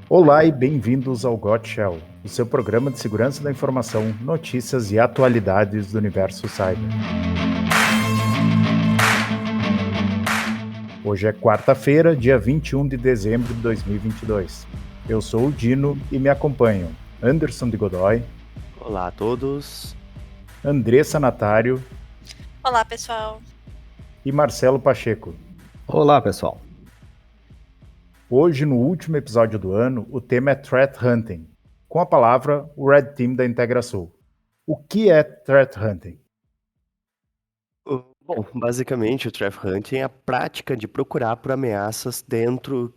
Olá e bem-vindos ao Got Shell, o seu programa de segurança da informação, notícias e atualidades do universo cyber. Hoje é quarta-feira, dia 21 de dezembro de 2022. Eu sou o Dino e me acompanham Anderson de Godoy. Olá a todos. Andressa Natário. Olá, pessoal. E Marcelo Pacheco. Olá, pessoal. Hoje, no último episódio do ano, o tema é Threat Hunting, com a palavra o Red Team da IntegraSul. O que é Threat Hunting? Bom, basicamente o Threat Hunting é a prática de procurar por ameaças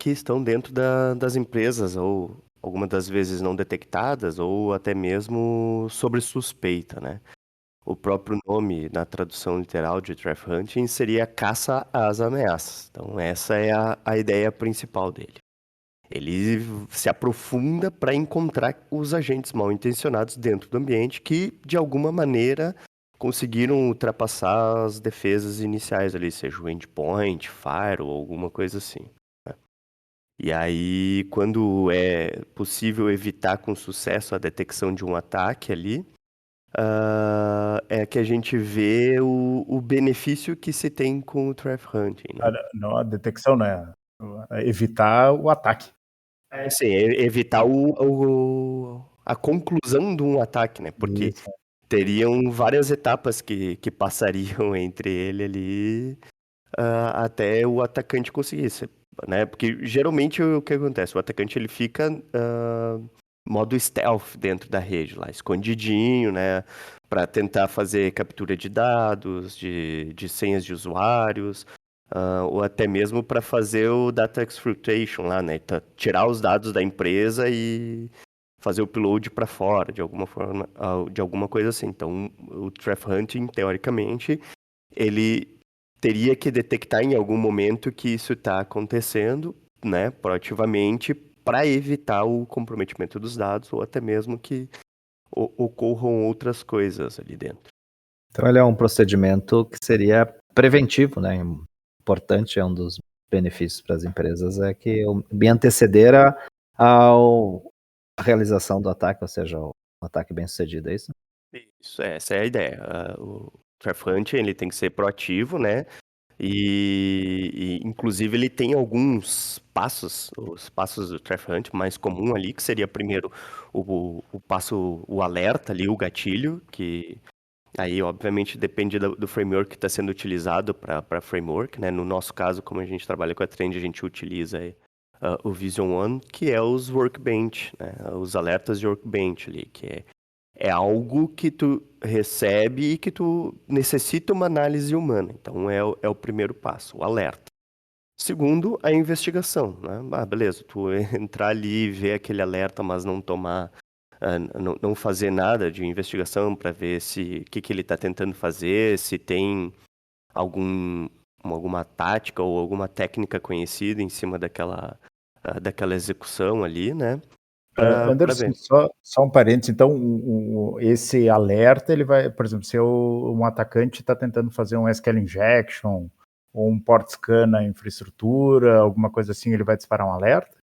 que estão dentro das empresas, ou algumas das vezes não detectadas, ou até mesmo sobre suspeita, né? O próprio nome, na tradução literal de Threat Hunting, seria caça às ameaças. Então essa é a ideia principal dele. Ele se aprofunda para encontrar os agentes mal intencionados dentro do ambiente que, de alguma maneira, conseguiram ultrapassar as defesas iniciais ali, seja o endpoint, firewall, alguma coisa assim. Né? E aí, quando é possível evitar com sucesso a detecção de um ataque ali, é que a gente vê o benefício que se tem com o Threat Hunting, né? Não, a detecção não é evitar o ataque. Sim, evitar a conclusão de um ataque, né? Porque Isso. teriam várias etapas que passariam entre ele ali até o atacante conseguisse, né? Porque geralmente o que acontece? O atacante ele fica modo stealth dentro da rede lá, escondidinho, né? Para tentar fazer captura de dados, de senhas de usuários, ou até mesmo para fazer o data exfiltration lá, né? Tirar os dados da empresa e fazer o upload para fora, de alguma forma, de alguma coisa assim. Então, o Threat Hunting, teoricamente, ele teria que detectar em algum momento que isso está acontecendo, né, proativamente, para evitar o comprometimento dos dados ou até mesmo que ocorram outras coisas ali dentro. Então ele é um procedimento que seria preventivo, né? Importante, é um dos benefícios para as empresas, é que me anteceder a realização do ataque, ou seja, o ataque bem sucedido, é isso? Isso, essa é a ideia. O Threat Hunting, ele tem que ser proativo, né? E, inclusive, ele tem alguns passos, os passos do Threat Hunt mais comum ali, que seria primeiro o passo, o alerta ali, o gatilho, que aí, obviamente, depende do framework que está sendo utilizado para framework, né? No nosso caso, como a gente trabalha com a Trend, a gente utiliza o Vision One, que é os workbench, né? Os alertas de workbench ali, que é algo que tu recebe e que tu necessita uma análise humana. Então, é o primeiro passo, o alerta. Segundo, a investigação, né? Beleza, tu entrar ali e ver aquele alerta, mas não tomar, não fazer nada de investigação para ver o que ele está tentando fazer, se tem alguma tática ou alguma técnica conhecida em cima daquela execução ali, né? Para Anderson, ver. só um parênteses, então esse alerta, ele vai, por exemplo, se um atacante está tentando fazer um SQL injection ou um port scan na infraestrutura, alguma coisa assim, ele vai disparar um alerta?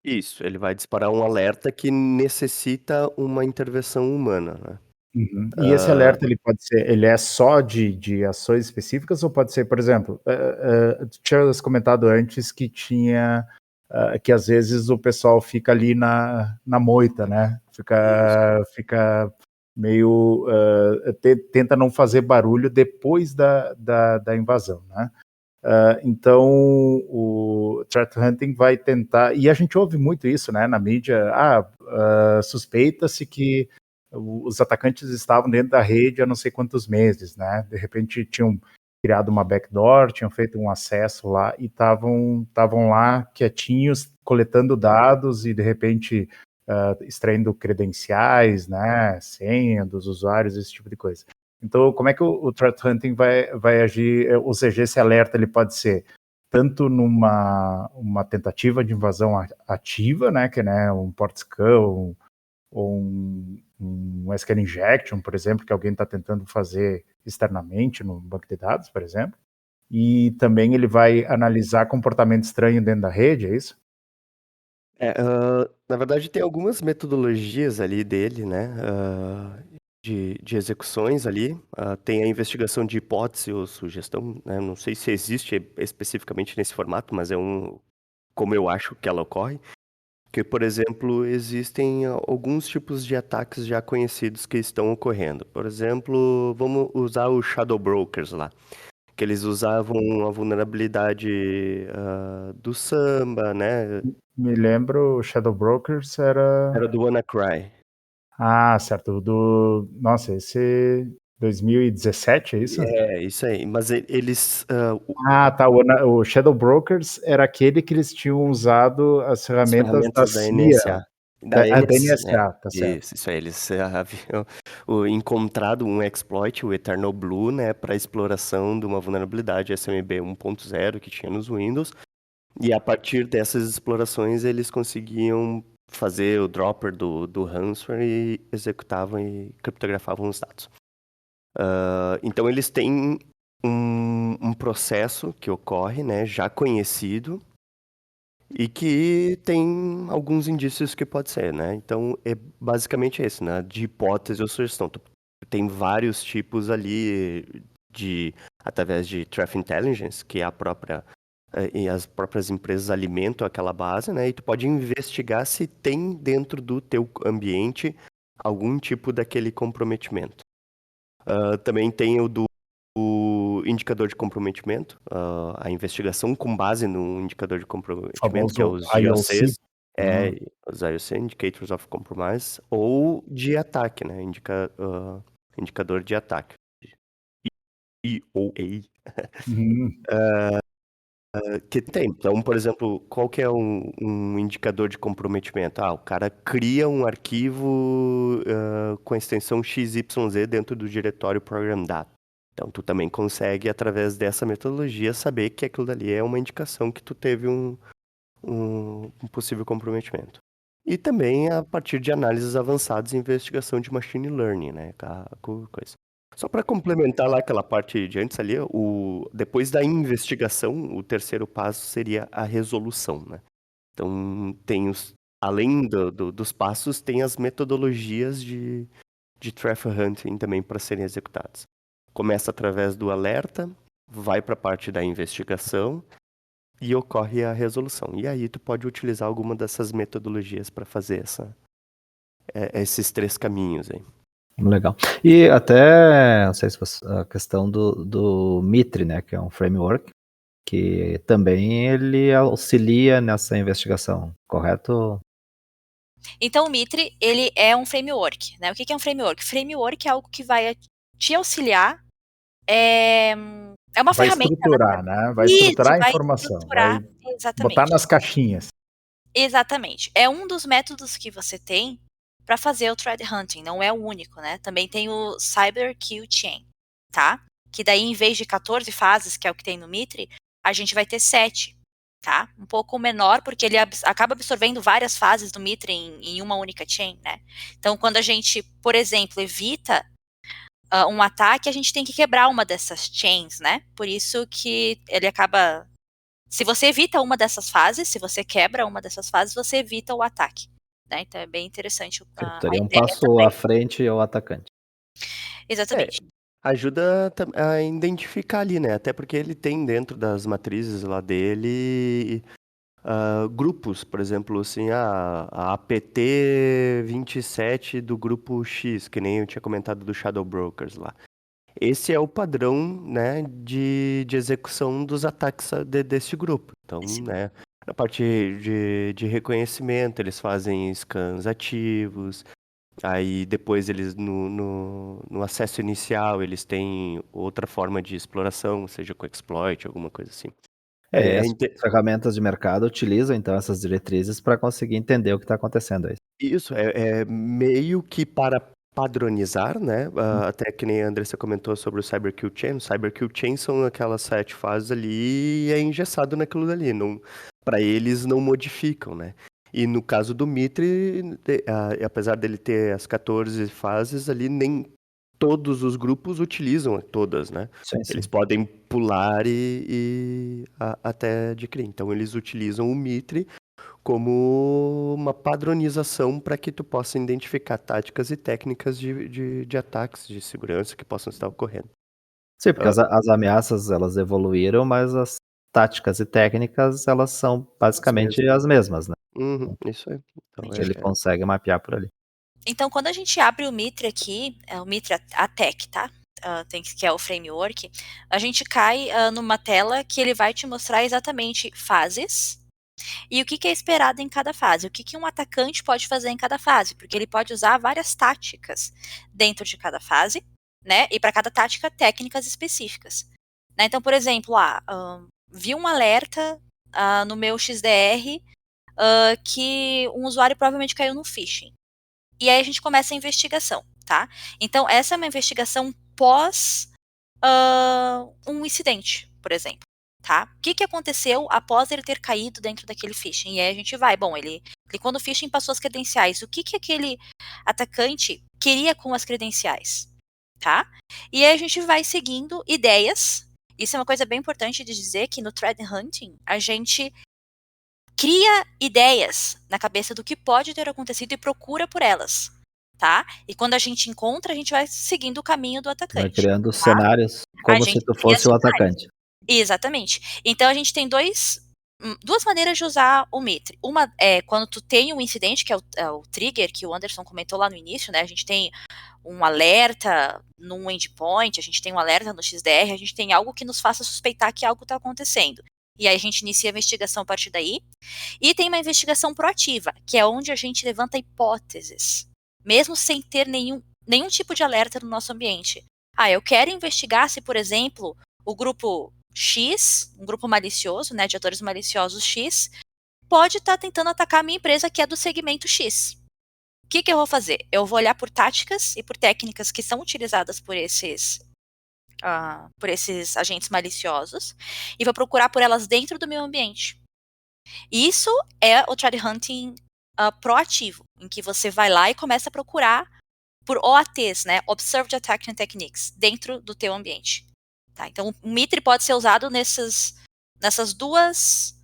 Isso, ele vai disparar um alerta que necessita uma intervenção humana, né? Uhum. E esse alerta ele é só de ações específicas ou pode ser, por exemplo, tu tinhas comentado antes que tinha que às vezes o pessoal fica ali na moita, né? Isso. Fica meio tenta não fazer barulho depois da invasão, né? Então o threat hunting vai tentar, e a gente ouve muito isso, né, na mídia. Suspeita-se que os atacantes estavam dentro da rede há não sei quantos meses, né? De repente tinham criado uma backdoor, tinham feito um acesso lá e estavam lá quietinhos, coletando dados e de repente extraindo credenciais, né, senha dos usuários, esse tipo de coisa. Então, como é que o threat hunting vai agir? Ou seja, esse alerta ele pode ser tanto uma tentativa de invasão ativa, né, que é, né, um port scan ou um SQL injection, por exemplo, que alguém está tentando fazer externamente no banco de dados, por exemplo, e também ele vai analisar comportamento estranho dentro da rede, é isso? Na verdade, tem algumas metodologias ali dele, né? De execuções ali. Tem a investigação de hipótese ou sugestão, né? Não sei se existe especificamente nesse formato, mas como eu acho que ela ocorre. Que, por exemplo, existem alguns tipos de ataques já conhecidos que estão ocorrendo. Por exemplo, vamos usar os Shadow Brokers lá. Que eles usavam a vulnerabilidade do Samba, né? Me lembro, Shadow Brokers era... Era do WannaCry. Ah, certo, Nossa, esse 2017, é isso? Isso aí. Mas eles... Ah, tá, o Shadow Brokers era aquele que eles tinham usado as As ferramentas da ferramentas da CIA, NSA. da NSA, tá certo. Isso aí. Eles haviam encontrado um exploit, o Eternal Blue, né, para exploração de uma vulnerabilidade SMB 1.0 que tinha nos Windows. E a partir dessas explorações, eles conseguiam fazer o dropper do ransomware e executavam e criptografavam os dados. Então, eles têm um processo que ocorre, né, já conhecido, e que tem alguns indícios que pode ser, né? Então, é basicamente esse, né? De hipótese ou sugestão. Tu tem vários tipos ali através de Threat Intelligence, que é a própria... E as próprias empresas alimentam aquela base, né? E tu pode investigar se tem dentro do teu ambiente algum tipo daquele comprometimento. Também tem o indicador de comprometimento, a investigação com base no indicador de comprometimento, que é Famoso os IOC. IOCs, os IOC, Indicators of Compromise, ou de ataque, né? Indicador de ataque. IOA. Uhum. Que tem. Então, por exemplo, qual que é um indicador de comprometimento? O cara cria um arquivo com a extensão XYZ dentro do diretório Program Data. Então, tu também consegue, através dessa metodologia, saber que aquilo dali é uma indicação que tu teve um possível comprometimento. E também a partir de análises avançadas e investigação de machine learning, né? Coisa. Só para complementar lá aquela parte de antes ali, depois da investigação, o terceiro passo seria a resolução, né? Então, além dos passos, tem as metodologias de threat hunting também para serem executadas. Começa através do alerta, vai para a parte da investigação e ocorre a resolução. E aí tu pode utilizar alguma dessas metodologias para fazer esses 3 caminhos aí. Legal. E até, não sei se a questão do Mitre, né, que é um framework, que também ele auxilia nessa investigação, correto? Então, o Mitre, ele é um framework, né? O que é um framework? Framework é algo que vai te auxiliar, é uma Vai ferramenta, estruturar, né? Vai isso, estruturar a vai informação, vai estruturar, botar exatamente. nas caixinhas. Exatamente. É um dos métodos que você tem para fazer o threat hunting, não é o único, né? Também tem o Cyber Kill Chain, tá? Que daí, em vez de 14 fases, que é o que tem no Mitre, a gente vai ter 7, tá? Um pouco menor, porque ele acaba absorvendo várias fases do Mitre em uma única chain, né? Então, quando a gente, por exemplo, evita um ataque, a gente tem que quebrar uma dessas chains, né? Por isso que ele acaba... Se você evita uma dessas fases, se você quebra uma dessas fases, você evita o ataque, né? Então é bem interessante a Teria um ideia passo também. à frente ao atacante. Exatamente. Ajuda a identificar ali, né? Até porque ele tem dentro das matrizes lá dele grupos, por exemplo, assim, a APT 27 do grupo X, que nem eu tinha comentado do Shadow Brokers lá. Esse é o padrão, né, de execução dos ataques desse grupo. Então, né, na parte de reconhecimento, eles fazem scans ativos. Aí depois eles no acesso inicial eles têm outra forma de exploração, seja com exploit, alguma coisa assim. E as ferramentas de mercado utilizam então essas diretrizes para conseguir entender o que está acontecendo aí. Isso, é meio que para padronizar, né? Até que nem a Andressa comentou sobre o Cyber Kill Chain. O Cyber Kill Chain são aquelas 7 fases ali e é engessado naquilo dali. Para eles não modificam, né? E no caso do Mitre, apesar dele ter as 14 fases ali, nem todos os grupos utilizam todas, né? Sim. Eles podem pular até adquirir. Então eles utilizam o Mitre como uma padronização para que tu possa identificar táticas e técnicas de ataques de segurança que possam estar ocorrendo. Sim, porque as ameaças elas evoluíram, mas as táticas e técnicas elas são basicamente as mesmas, né? Isso aí. Então, Ele consegue mapear por ali. Então, quando a gente abre o Mitre aqui, o Mitre ATEC, tá? Que é o framework, a gente cai numa tela que ele vai te mostrar exatamente fases e o que é esperado em cada fase, o que um atacante pode fazer em cada fase, porque ele pode usar várias táticas dentro de cada fase, né? E para cada tática, técnicas específicas. Né? Então, por exemplo, vi um alerta no meu XDR que um usuário provavelmente caiu no phishing. E aí a gente começa a investigação, tá? Então, essa é uma investigação pós um incidente, por exemplo, tá? O que aconteceu após ele ter caído dentro daquele phishing? E aí a gente vai, bom, ele clicou no phishing e passou as credenciais. O que aquele atacante queria com as credenciais, tá? E aí a gente vai seguindo ideias. Isso é uma coisa bem importante de dizer, que no threat hunting a gente cria ideias na cabeça do que pode ter acontecido e procura por elas, tá? E quando a gente encontra, a gente vai seguindo o caminho do atacante. Vai criando tá? cenários como se tu fosse o atacante. Exatamente. Então a gente tem duas maneiras de usar o Mitre. Uma é quando tu tem um incidente, que é o trigger, que o Anderson comentou lá no início, né? A gente tem um alerta num endpoint, a gente tem um alerta no XDR, a gente tem algo que nos faça suspeitar que algo está acontecendo. E aí a gente inicia a investigação a partir daí. E tem uma investigação proativa, que é onde a gente levanta hipóteses, mesmo sem ter nenhum tipo de alerta no nosso ambiente. Eu quero investigar se, por exemplo, o grupo X, um grupo malicioso, né, de atores maliciosos X, pode estar tentando atacar a minha empresa que é do segmento X. O que eu vou fazer? Eu vou olhar por táticas e por técnicas que são utilizadas por esses agentes maliciosos e vou procurar por elas dentro do meu ambiente. Isso é o threat hunting proativo, em que você vai lá e começa a procurar por OATs, né, Observed Attacking Techniques, dentro do teu ambiente. Tá? Então, o Mitre pode ser usado nesses dois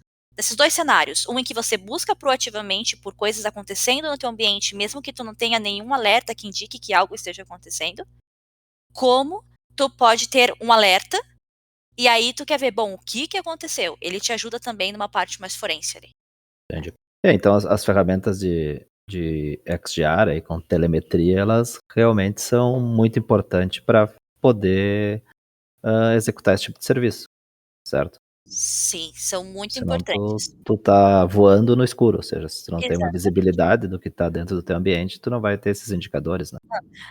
cenários. Um em que você busca proativamente por coisas acontecendo no teu ambiente, mesmo que tu não tenha nenhum alerta que indique que algo esteja acontecendo. Como tu pode ter um alerta, e aí tu quer ver, bom, o que aconteceu? Ele te ajuda também numa parte mais forense ali. Entendi. Então as ferramentas de XDR aí, com telemetria, elas realmente são muito importantes para poder executar esse tipo de serviço, certo? Sim, são muito Senão importantes. tu tá voando no escuro, ou seja, se tu não tem uma Exatamente. visibilidade do que tá dentro do teu ambiente, tu não vai ter esses indicadores, né?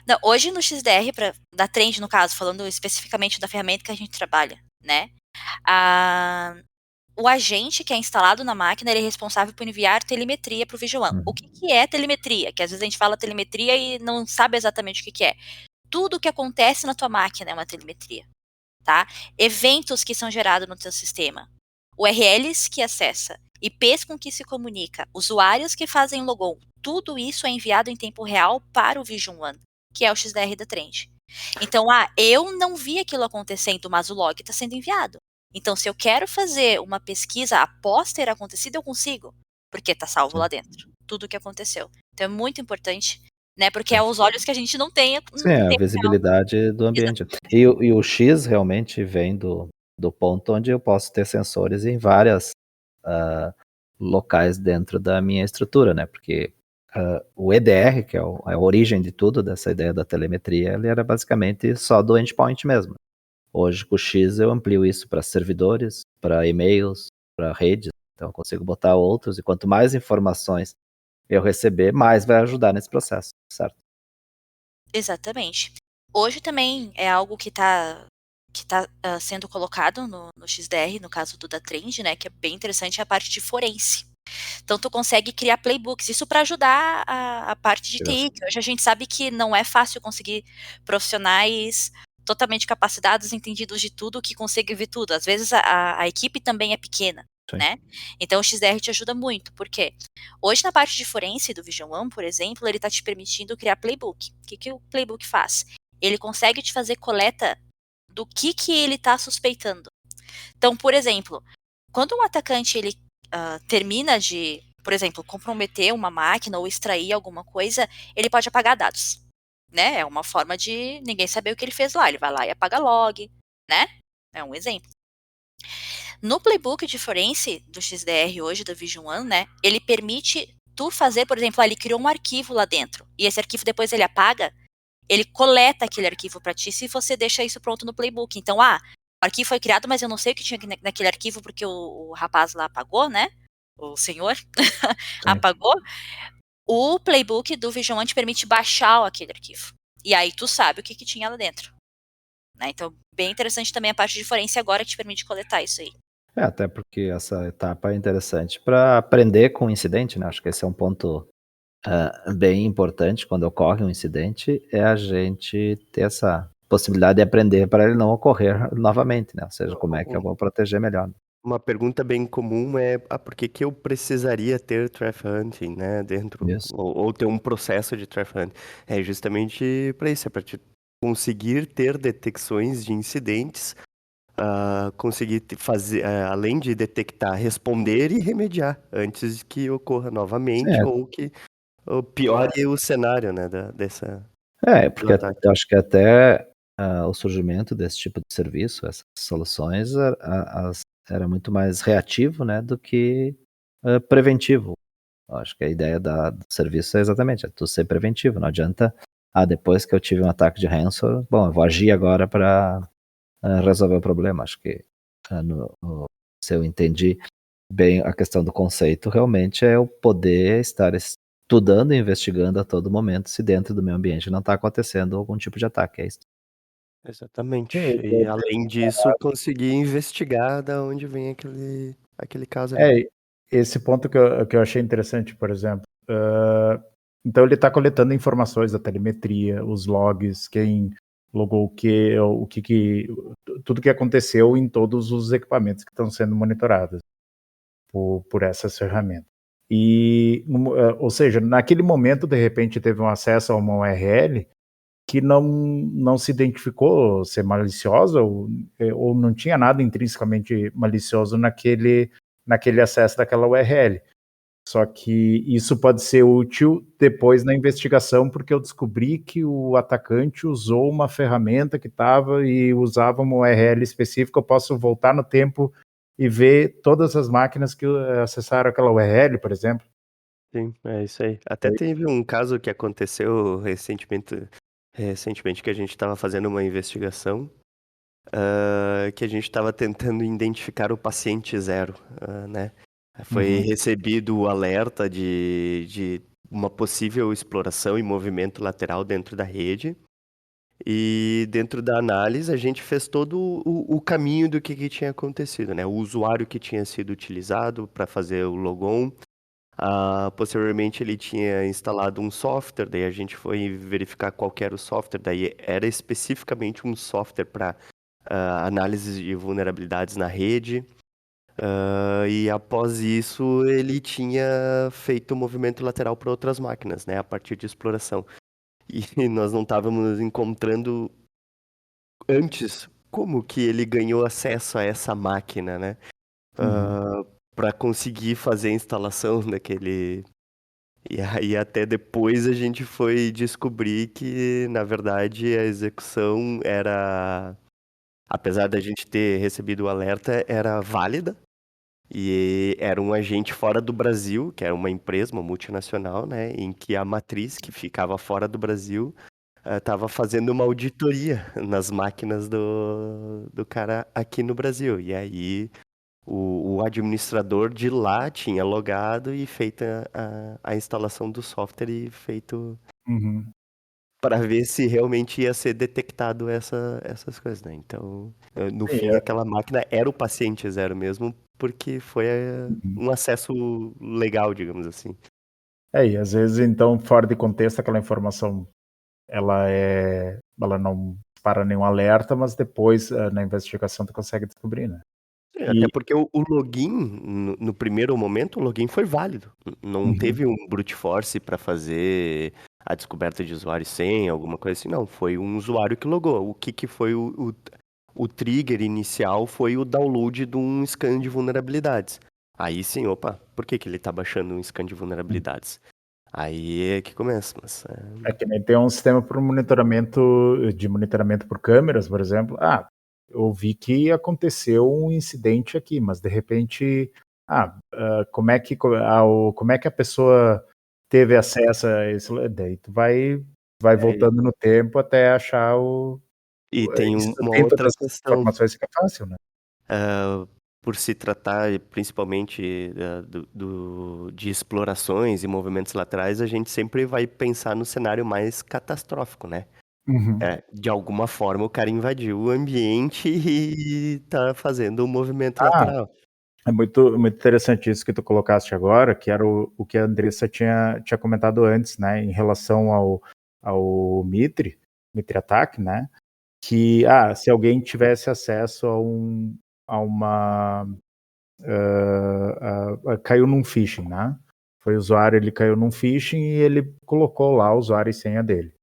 Não, hoje no XDR, da Trend, no caso, falando especificamente da ferramenta que a gente trabalha, né? O agente que é instalado na máquina, ele é responsável por enviar telemetria para o Vigilant. O que é telemetria? Que às vezes a gente fala telemetria e não sabe exatamente o que é. Tudo que acontece na tua máquina é uma telemetria, tá? Eventos que são gerados no teu sistema, URLs que acessa, IPs com que se comunica, usuários que fazem logon, tudo isso é enviado em tempo real para o Vision One, que é o XDR da Trend. Então, eu não vi aquilo acontecendo, mas o log está sendo enviado. Então, se eu quero fazer uma pesquisa após ter acontecido, eu consigo, porque está salvo lá dentro, tudo o que aconteceu. Então, é muito importante, né? Porque é os olhos que a gente não tem. Sim, a visibilidade do ambiente. E o X realmente vem do ponto onde eu posso ter sensores em várias locais dentro da minha estrutura, né? Porque o EDR, que é a origem de tudo, dessa ideia da telemetria, ele era basicamente só do endpoint mesmo. Hoje, com o X, eu amplio isso para servidores, para e-mails, para redes. Então, eu consigo botar outros, e quanto mais informações eu receber, mais vai ajudar nesse processo, certo? Exatamente. Hoje também é algo que está sendo colocado no XDR, no caso do da Trend, né, que é bem interessante, é a parte de forense. Então, tu consegue criar playbooks, isso para ajudar a parte de TI, que hoje a gente sabe que não é fácil conseguir profissionais totalmente capacitados, entendidos de tudo, que conseguem ver tudo. Às vezes a equipe também é pequena, Sim. né? Então o XDR te ajuda muito, porque hoje na parte de forense do Vision One, por exemplo, ele está te permitindo criar playbook. O que o playbook faz? Ele consegue te fazer coleta do que ele está suspeitando. Então, por exemplo, quando um atacante ele termina de por exemplo, comprometer uma máquina ou extrair alguma coisa, ele pode apagar dados, né? É uma forma de ninguém saber o que ele fez lá. Ele vai lá e apaga log, né? É um exemplo. No playbook de forense do XDR hoje, da Vision One, né? Ele permite tu fazer, por exemplo, ele criou um arquivo lá dentro. E esse arquivo depois ele apaga, ele coleta aquele arquivo para ti se você deixa isso pronto no playbook. Então, o arquivo foi criado, mas eu não sei o que tinha naquele arquivo porque o rapaz lá apagou, né? O senhor apagou. O playbook do Vision One te permite baixar aquele arquivo. E aí tu sabe o que tinha lá dentro. Né? Então, bem interessante também a parte de forense agora que te permite coletar isso aí. Até porque essa etapa é interessante para aprender com o incidente, né? Acho que esse é um ponto bem importante quando ocorre um incidente, é a gente ter essa possibilidade de aprender para ele não ocorrer novamente, né? Ou seja, como é que eu vou proteger melhor. Uma pergunta bem comum é por que eu precisaria ter Threat Hunting, né, dentro, Isso. ou ter um processo de Threat Hunting? É justamente para isso, é para conseguir ter detecções de incidentes, conseguir fazer, além de detectar, responder e remediar antes que ocorra novamente ou que piore o cenário, né, dessa... Porque eu acho que até o surgimento desse tipo de serviço, essas soluções, era muito mais reativo, né, do que preventivo. Eu acho que a ideia do serviço é exatamente, tu ser preventivo, não adianta, depois que eu tive um ataque de ransomware, bom, eu vou agir agora para resolver o problema. Acho que se eu entendi bem a questão do conceito, realmente é eu poder estar estudando e investigando a todo momento se dentro do meu ambiente não está acontecendo algum tipo de ataque, é isso. Exatamente. E além disso, conseguir investigar da onde vem aquele caso ali. Esse ponto que eu achei interessante, por exemplo. Então ele está coletando informações da telemetria, os logs, quem logou o que tudo que aconteceu em todos os equipamentos que estão sendo monitorados por essas ferramentas. E, ou seja, naquele momento, de repente, teve um acesso a uma URL que não se identificou ser maliciosa ou não tinha nada intrinsecamente malicioso naquele acesso daquela URL. Só que isso pode ser útil depois na investigação, porque eu descobri que o atacante usou uma ferramenta que estava e usava uma URL específica. Eu posso voltar no tempo e ver todas as máquinas que acessaram aquela URL, por exemplo. Sim, é isso aí. Até teve um caso que aconteceu recentemente que a gente estava fazendo uma investigação, que a gente estava tentando identificar o paciente zero, né? Foi recebido o alerta de uma possível exploração e movimento lateral dentro da rede. E dentro da análise, a gente fez todo o caminho do que tinha acontecido, né? O usuário que tinha sido utilizado para fazer o logon. Posteriormente, ele tinha instalado um software, daí a gente foi verificar qual que era o software, daí era especificamente um software para análise de vulnerabilidades na rede. E após isso, ele tinha feito movimento lateral para outras máquinas, né? A partir de exploração. E nós não estávamos encontrando antes como que ele ganhou acesso a essa máquina, né? Para conseguir fazer a instalação daquele... E aí até depois a gente foi descobrir que, na verdade, a execução era... Apesar da gente ter recebido o alerta, era válida. E era um agente fora do Brasil, que era uma empresa, uma multinacional, né? Em que a matriz, que ficava fora do Brasil, estava fazendo uma auditoria nas máquinas do cara aqui no Brasil. E aí o administrador de lá tinha logado e feito a instalação do software e feito para ver se realmente ia ser detectado essas coisas, né? Então, no fim, aquela máquina era o paciente zero mesmo, porque foi um acesso legal, digamos assim. E às vezes, então, fora de contexto, aquela informação ela não para nenhum alerta, mas depois na investigação tu consegue descobrir, né? Até porque o login, no primeiro momento, o login foi válido. Não teve um brute force para fazer a descoberta de usuário e senha, alguma coisa assim, não. Foi um usuário que logou. O que foi o trigger inicial foi o download de um scan de vulnerabilidades. Aí sim, opa, por que ele tá baixando um scan de vulnerabilidades? Aí é que começa, mas... É que nem tem um sistema para monitoramento por câmeras, por exemplo. Eu vi que aconteceu um incidente aqui, mas de repente, como é que a pessoa teve acesso a isso? Daí tu vai voltando no tempo até achar E tem isso. uma Tem outra todas essas questão. informações, fica fácil, né? Por se tratar principalmente de explorações e movimentos laterais, a gente sempre vai pensar no cenário mais catastrófico, né? Uhum. De alguma forma o cara invadiu o ambiente e tá fazendo um movimento lateral. É muito, muito interessante isso que tu colocaste agora, que era o que a Andressa tinha comentado antes, né, em relação ao Mitre Attack, né, que se alguém tivesse acesso a uma caiu num phishing, né, foi usuário, ele caiu num phishing e ele colocou lá o usuário e senha dele,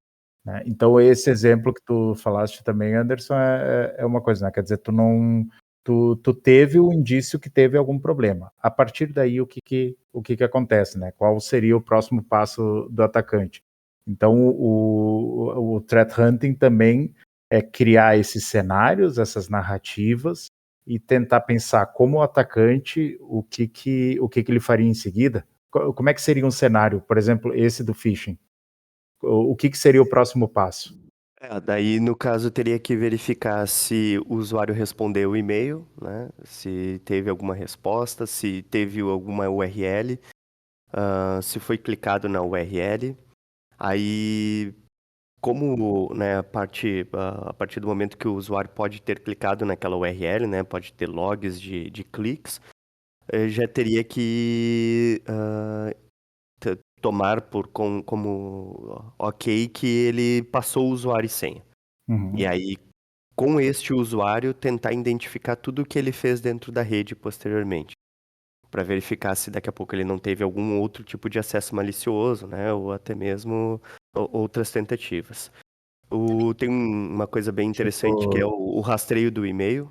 né? Então esse exemplo que tu falaste também, Anderson, é uma coisa, né, quer dizer, tu teve o indício que teve algum problema. A partir daí, o que acontece, né? Qual seria o próximo passo do atacante? Então, o threat hunting também é criar esses cenários, essas narrativas, e tentar pensar como o atacante, o que ele faria em seguida. Como é que seria um cenário, por exemplo, esse do phishing? O que seria o próximo passo? Daí, no caso, teria que verificar se o usuário respondeu o e-mail, né? Se teve alguma resposta, se teve alguma URL, se foi clicado na URL. Aí, como, né, a partir do momento que o usuário pode ter clicado naquela URL, né, pode ter logs de cliques, já teria que tomar como ok que ele passou o usuário e senha. Uhum. E aí, com este usuário, tentar identificar tudo o que ele fez dentro da rede posteriormente, para verificar se daqui a pouco ele não teve algum outro tipo de acesso malicioso, né, ou até mesmo outras tentativas. Tem uma coisa bem interessante que é o rastreio do e-mail.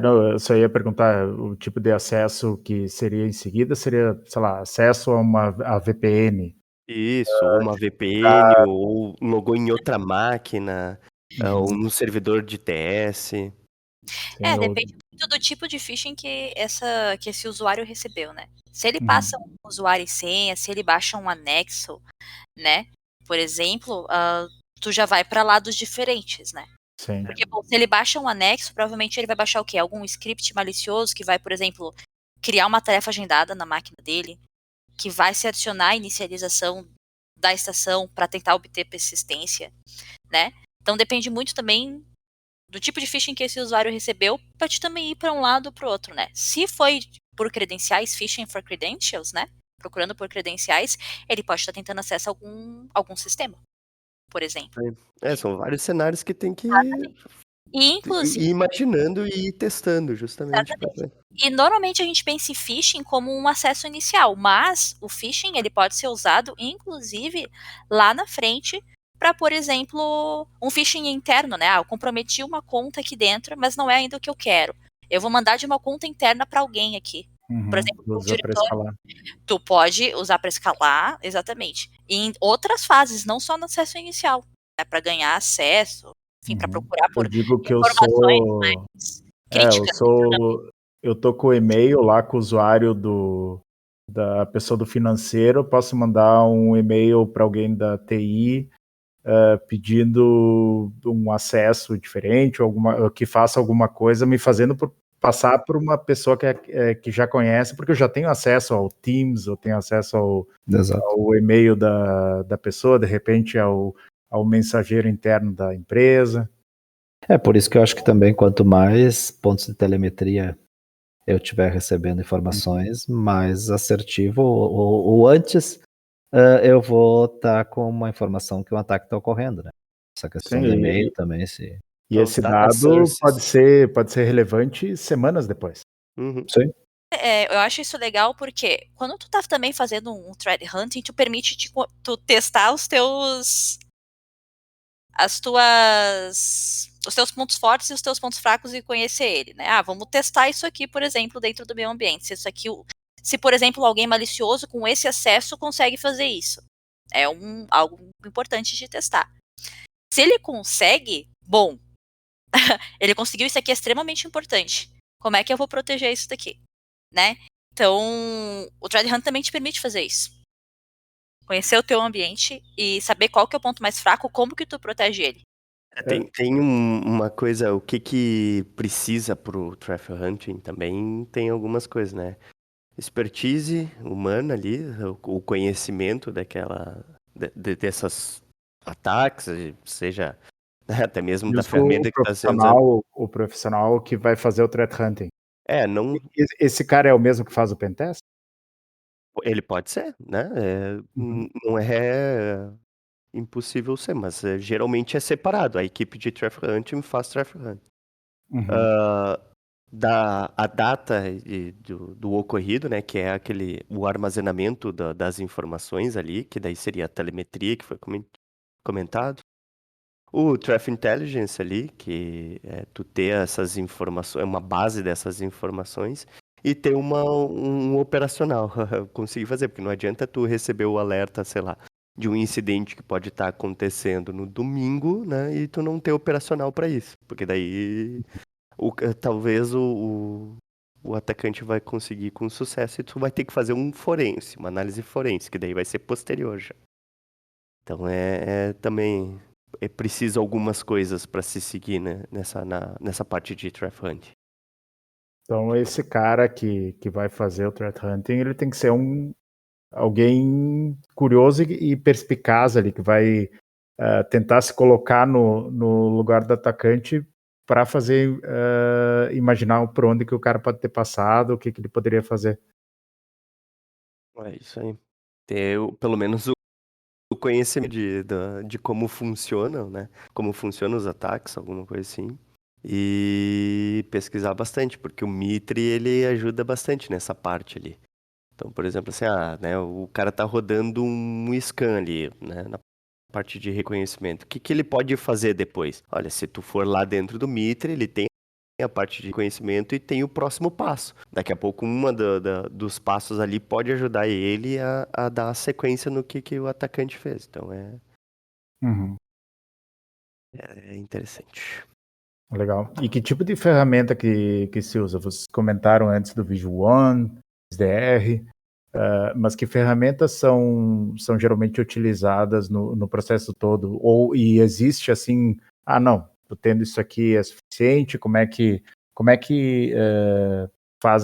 Não, eu só ia perguntar o tipo de acesso que seria em seguida, seria, sei lá, acesso a VPN. Isso, ou uma VPN, ou logou em outra máquina, ou no servidor de TS. Sim, Depende muito do tipo de phishing que esse usuário recebeu, né? Se ele Uhum. passa um usuário e senha, se ele baixa um anexo, né? Por exemplo, tu já vai para lados diferentes, né? Sim. Porque, bom, se ele baixa um anexo, provavelmente ele vai baixar o quê? Algum script malicioso que vai, por exemplo, criar uma tarefa agendada na máquina dele, que vai se adicionar a inicialização da estação para tentar obter persistência, né? Então depende muito também do tipo de phishing que esse usuário recebeu, pode também ir para um lado ou para o outro, né? Se foi por credenciais, phishing for credentials, né? Procurando por credenciais, ele pode estar tentando acesso a algum sistema, por exemplo. São vários cenários que tem que E, inclusive, ir imaginando e ir testando, justamente. E normalmente a gente pensa em phishing como um acesso inicial, mas o phishing ele pode ser usado, inclusive, lá na frente, para, por exemplo, um phishing interno, né? Eu comprometi uma conta aqui dentro, mas não é ainda o que eu quero. Eu vou mandar de uma conta interna para alguém aqui. Por exemplo, um Usa para diretor, escalar. tu pode usar para escalar, exatamente. E em outras fases, não só no acesso inicial, né? Para ganhar acesso, enfim, para procurar Eu por digo que informações mais críticas. eu tô com o e-mail lá com o usuário da pessoa do financeiro, eu posso mandar um e-mail para alguém da TI pedindo um acesso diferente, ou que faça alguma coisa, me fazendo passar por uma pessoa que já conhece, porque eu já tenho acesso ao Teams, eu tenho acesso ao e-mail da pessoa, de repente ao mensageiro interno da empresa. Por isso que eu acho que também quanto mais pontos de telemetria eu estiver recebendo informações, mais assertivo ou antes eu vou estar com uma informação que um ataque está ocorrendo, né? Essa questão do e-mail também, se... E esse dado pode ser relevante semanas depois. Uhum. Sim. Eu acho isso legal porque quando tu tá também fazendo um threat hunting, tu permite tu testar os teus os teus pontos fortes e os teus pontos fracos e conhecer ele, né? Vamos testar isso aqui, por exemplo, dentro do meu ambiente. Se por exemplo, alguém malicioso com esse acesso consegue fazer isso. É algo importante de testar. Se ele consegue, bom, ele conseguiu, isso aqui é extremamente importante. Como é que eu vou proteger isso daqui, né? Então, o Threat Hunt também te permite fazer isso. Conhecer o teu ambiente e saber qual que é o ponto mais fraco, como que tu protege ele. Tem uma coisa, o que precisa pro Threat Hunting também tem algumas coisas, né? Expertise humana ali, o conhecimento dessas ataques, seja até mesmo E da ferramenta que está sendo usada. o profissional que vai fazer o threat hunting. Não, Esse cara é o mesmo que faz o pentest? ele pode ser, né? Uhum. Não é impossível ser, mas geralmente é separado. A equipe de Threat Hunting faz Threat Hunting. Uhum. A data do ocorrido, né, que é o armazenamento das informações ali, que daí seria a telemetria que foi comentado. O Threat Intelligence ali, que é tu ter essas informações, uma base dessas informações, e ter um operacional, conseguir fazer, porque não adianta tu receber o alerta, sei lá, de um incidente que pode estar acontecendo no domingo, né, e tu não ter operacional para isso, porque daí talvez o atacante vai conseguir com sucesso e tu vai ter que fazer uma análise forense, que daí vai ser posterior já. Então também é preciso algumas coisas para se seguir, né, nessa parte de Threat Hunt. Então esse cara que vai fazer o threat hunting, ele tem que ser alguém curioso e perspicaz ali, que vai tentar se colocar no lugar do atacante para fazer imaginar por onde que o cara pode ter passado, o que ele poderia fazer. É isso aí. Ter pelo menos o conhecimento de como funcionam, né? Como funcionam os ataques, alguma coisa assim. E pesquisar bastante, porque o Mitre, ele ajuda bastante nessa parte ali. Então, por exemplo, assim, né, o cara tá rodando um scan ali, né, na parte de reconhecimento. O que ele pode fazer depois? Olha, se tu for lá dentro do Mitre, ele tem a parte de conhecimento e tem o próximo passo. Daqui a pouco, dos passos ali pode ajudar ele a dar a sequência no que o atacante fez. Então, Uhum. é interessante. Legal. E que tipo de ferramenta que se usa? Vocês comentaram antes do Visual One, SDR, mas que ferramentas são geralmente utilizadas no processo todo? E existe assim, não, tô tendo isso aqui é suficiente? Como é que faz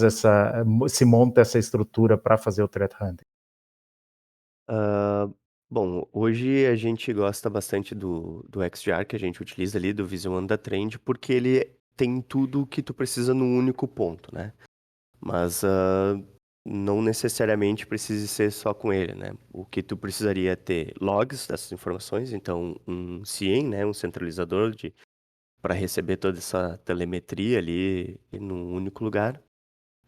se monta essa estrutura para fazer o threat hunting? Bom, hoje a gente gosta bastante do XDR que a gente utiliza ali, do Vision One da Trend, porque ele tem tudo o que tu precisa num único ponto, né? Mas não necessariamente precisa ser só com ele, né? O que tu precisaria é ter logs dessas informações, então um CIEM, né? Um centralizador para receber toda essa telemetria ali num único lugar.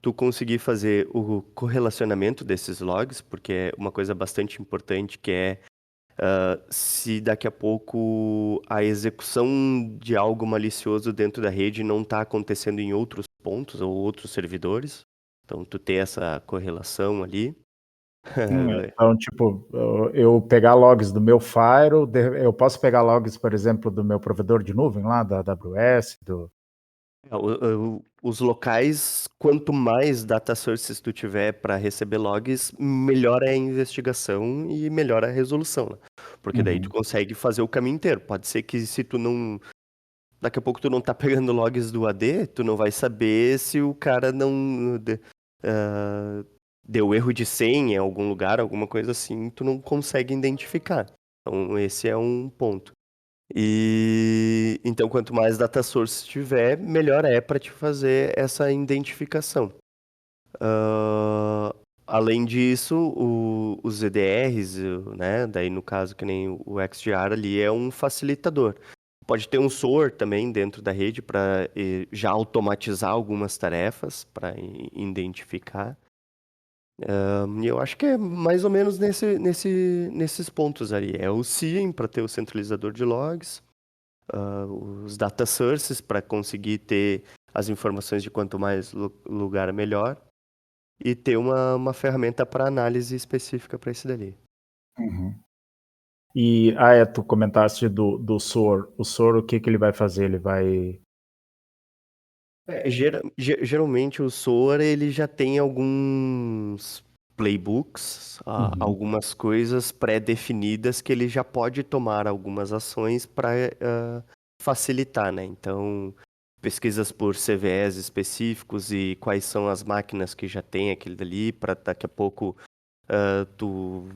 Tu conseguir fazer o correlacionamento desses logs, porque é uma coisa bastante importante que é se daqui a pouco a execução de algo malicioso dentro da rede não está acontecendo em outros pontos ou outros servidores. Então, tu ter essa correlação ali. Então, tipo, eu pegar logs do meu Firewall, eu posso pegar logs, por exemplo, do meu provedor de nuvem lá, da AWS, Os locais, quanto mais data sources tu tiver para receber logs, melhor é a investigação e melhor a resolução, né? Porque daí tu Uhum. consegue fazer o caminho inteiro. Pode ser que se tu não daqui a pouco tu não tá pegando logs do AD, tu não vai saber se o cara não deu erro de senha em algum lugar, alguma coisa assim, tu não consegue identificar. Então esse é um ponto. E então quanto mais data source tiver, melhor é para te fazer essa identificação. Além disso, os EDRs, né, daí no caso que nem o XDR ali é um facilitador. Pode ter um SOAR também dentro da rede para já automatizar algumas tarefas para identificar. E eu acho que é mais ou menos nesses pontos ali. É o SIEM para ter o centralizador de logs. os data sources para conseguir ter as informações de quanto mais lugar melhor e ter uma ferramenta para análise específica para isso dali. Uhum. E, tu comentaste do SOAR. O SOAR, o que ele vai fazer? Ele vai... Geralmente o SOAR ele já tem alguns playbooks, algumas coisas pré-definidas que ele já pode tomar algumas ações para facilitar, né? Então, pesquisas por CVEs específicos e quais são as máquinas que já tem aquele dali, para daqui a pouco tu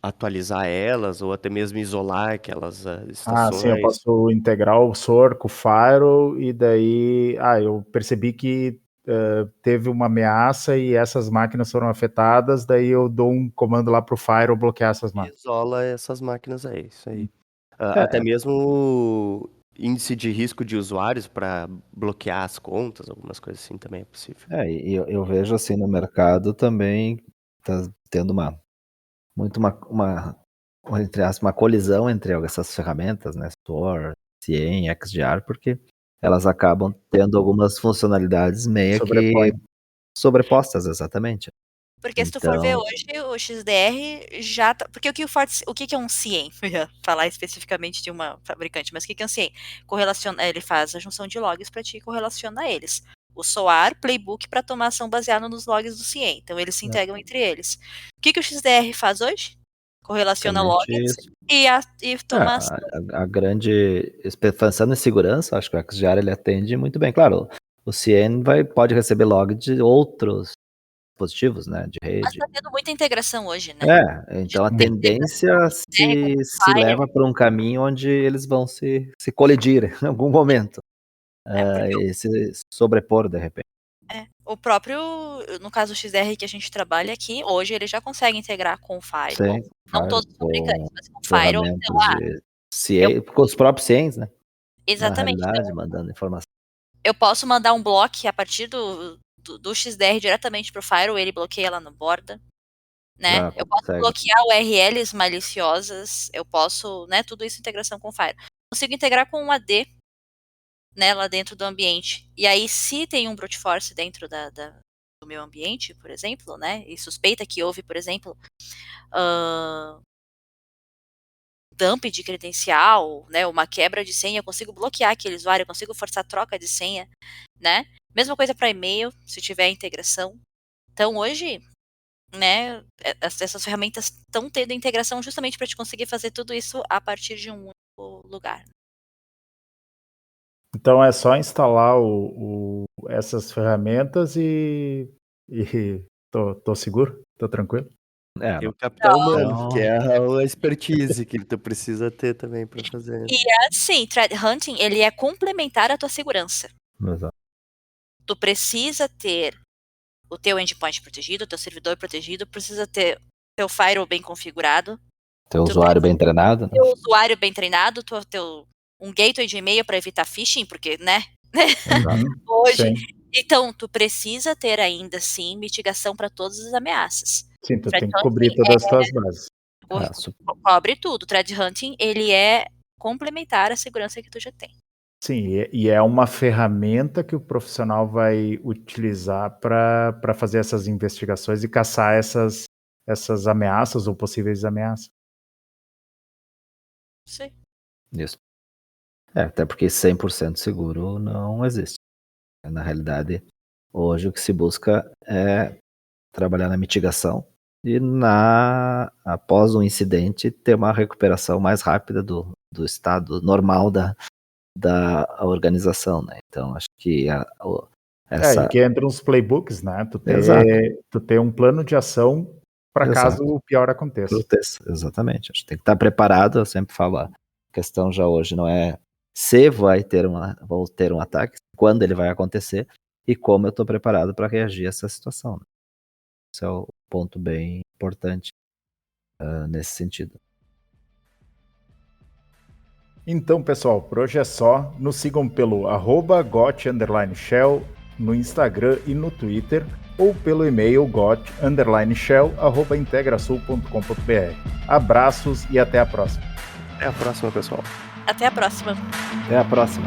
atualizar elas ou até mesmo isolar aquelas estações. Sim, eu posso integrar o SOAR com o Firewall e daí, eu percebi que teve uma ameaça e essas máquinas foram afetadas, daí eu dou um comando lá para o Firewall bloquear essas máquinas. Isola essas máquinas, é isso aí. Até mesmo índice de risco de usuários para bloquear as contas, algumas coisas assim também é possível. E eu vejo assim no mercado também tá tendo uma entre aspas, uma colisão entre essas ferramentas, né, SOAR, CIEM, XDR, porque elas acabam tendo algumas funcionalidades meio que sobrepostas, exatamente. Porque se tu for ver Então, hoje, o XDR já tá. Porque o que é um CIEM? Eu ia falar especificamente de uma fabricante, mas o que é um CIEM? Ele faz a junção de logs para ti e correlaciona eles. O SOAR, playbook para tomar ação baseada nos logs do CIEM. Então eles se integram entre eles. O que o XDR faz hoje? Correlaciona logs e toma ação. a grande, pensando em segurança, acho que o XDR ele atende muito bem. Claro, o CIEM pode receber log de outros dispositivos, né, de Mas rede. tá tendo muita integração hoje, né? Então a tendência se leva por um caminho onde eles vão se colidir em algum momento. E se sobrepor de repente. O próprio, no caso do XDR que a gente trabalha aqui, hoje ele já consegue integrar com o Firewall. Sim, Não todos os fabricantes, mas com o Firewall, então, ferramentas de CIEM, com os próprios CIEMs, né? exatamente. Na realidade, mandando informação. Eu posso mandar um bloco a partir do XDR diretamente para o Firewall, ele bloqueia lá no borda, né? Eu posso bloquear URLs maliciosas, eu posso, né? Tudo isso integração com o Firewall. Consigo integrar com um AD, né? Lá dentro do ambiente. E aí, se tem um brute force dentro do meu ambiente, por exemplo, né? E suspeita que houve, por exemplo, dump de credencial, né? Uma quebra de senha, eu consigo bloquear aquele usuário, eu consigo forçar troca de senha, né? Mesma coisa para e-mail, se tiver integração. Então, hoje, né, essas ferramentas estão tendo integração justamente para te conseguir fazer tudo isso a partir de um único lugar. Então é só instalar essas ferramentas e tô seguro? Tô tranquilo? E o capital humano, que é a expertise que tu precisa ter também para fazer. E assim, threat hunting, ele é complementar à tua segurança. Exato. Tu precisa ter o teu endpoint protegido, o teu servidor protegido, precisa ter teu firewall bem configurado. Teu usuário bem treinado, né? Teu usuário bem treinado, um gateway de e-mail para evitar phishing, porque, né? Hoje. Sim. Então, tu precisa ter ainda, sim, mitigação para todas as ameaças. Sim, tu tem que cobrir todas as tuas bases. Cobre tudo. O threat hunting, ele é complementar à segurança que tu já tem. Sim, e é uma ferramenta que o profissional vai utilizar para fazer essas investigações e caçar essas ameaças ou possíveis ameaças. Sim. Isso. Até porque 100% seguro não existe. Na realidade, hoje o que se busca é trabalhar na mitigação e após um incidente ter uma recuperação mais rápida do estado normal da organização, né? Então acho que e que entra nos playbooks, né? Tu ter um plano de ação para caso o pior aconteça. Exatamente. Acho que tem que estar preparado. Eu sempre falo, a questão já hoje não é se vou ter um ataque, quando ele vai acontecer e como eu estou preparado para reagir a essa situação. Né? Esse é o ponto bem importante nesse sentido. Então, pessoal, por hoje é só. Nos sigam pelo @got_shell no Instagram e no Twitter ou pelo e-mail got_shell@integrasul.com.br. Abraços e até a próxima. Até a próxima, pessoal. Até a próxima. Até a próxima.